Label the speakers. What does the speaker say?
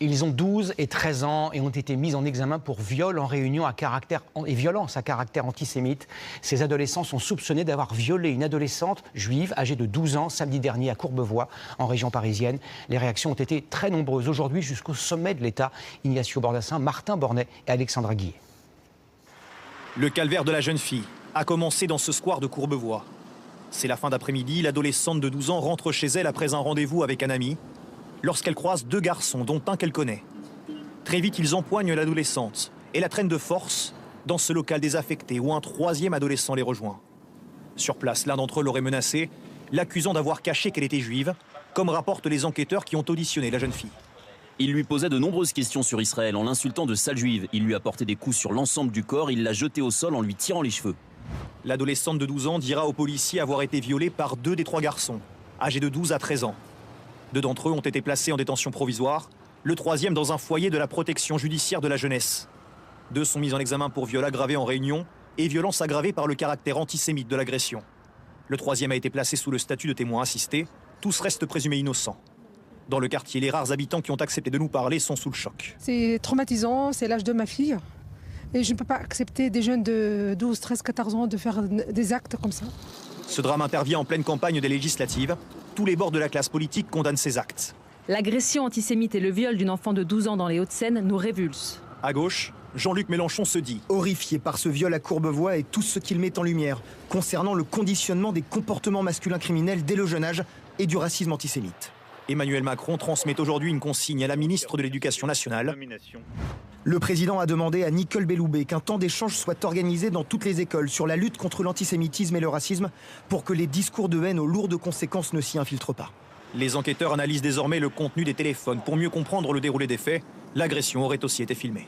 Speaker 1: Ils ont 12 et 13 ans et ont été mis en examen pour viol en réunion et violence à caractère antisémite. Ces adolescents sont soupçonnés d'avoir violé une adolescente juive âgée de 12 ans samedi dernier à Courbevoie, en région parisienne. Les réactions ont été très nombreuses aujourd'hui jusqu'au sommet de l'État. Ignacio Bordassin, Martin Bornet et Alexandra Guillet.
Speaker 2: Le calvaire de la jeune fille a commencé dans ce square de Courbevoie. C'est la fin d'après-midi, l'adolescente de 12 ans rentre chez elle après un rendez-vous avec un ami, lorsqu'elle croise deux garçons, dont un qu'elle connaît. Très vite, ils empoignent l'adolescente et la traînent de force dans ce local désaffecté où un troisième adolescent les rejoint. Sur place, l'un d'entre eux l'aurait menacé, l'accusant d'avoir caché qu'elle était juive, comme rapportent les enquêteurs qui ont auditionné la jeune fille.
Speaker 3: Il lui posait de nombreuses questions sur Israël en l'insultant de sale juive. Il lui a porté des coups sur l'ensemble du corps, il l'a jetée au sol en lui tirant les cheveux.
Speaker 2: L'adolescente de 12 ans dira aux policiers avoir été violée par deux des trois garçons, âgés de 12 à 13 ans. Deux d'entre eux ont été placés en détention provisoire, le troisième dans un foyer de la protection judiciaire de la jeunesse. Deux sont mis en examen pour viol aggravé en réunion et violence aggravée par le caractère antisémite de l'agression. Le troisième a été placé sous le statut de témoin assisté. Tous restent présumés innocents. Dans le quartier, les rares habitants qui ont accepté de nous parler sont sous le choc.
Speaker 4: C'est traumatisant, c'est l'âge de ma fille. Et je ne peux pas accepter des jeunes de 12, 13, 14 ans de faire des actes comme ça.
Speaker 2: Ce drame intervient en pleine campagne des législatives. Tous les bords de la classe politique condamnent ces actes.
Speaker 5: L'agression antisémite et le viol d'une enfant de 12 ans dans les Hauts-de-Seine nous révulsent.
Speaker 2: À gauche, Jean-Luc Mélenchon se dit
Speaker 6: horrifié par ce viol à Courbevoie et tout ce qu'il met en lumière concernant le conditionnement des comportements masculins criminels dès le jeune âge et du racisme antisémite.
Speaker 2: Emmanuel Macron transmet aujourd'hui une consigne à la ministre de l'Éducation nationale.
Speaker 6: Le président a demandé à Nicole Belloubet qu'un temps d'échange soit organisé dans toutes les écoles sur la lutte contre l'antisémitisme et le racisme pour que les discours de haine aux lourdes conséquences ne s'y infiltrent pas.
Speaker 2: Les enquêteurs analysent désormais le contenu des téléphones pour mieux comprendre le déroulé des faits. L'agression aurait aussi été filmée.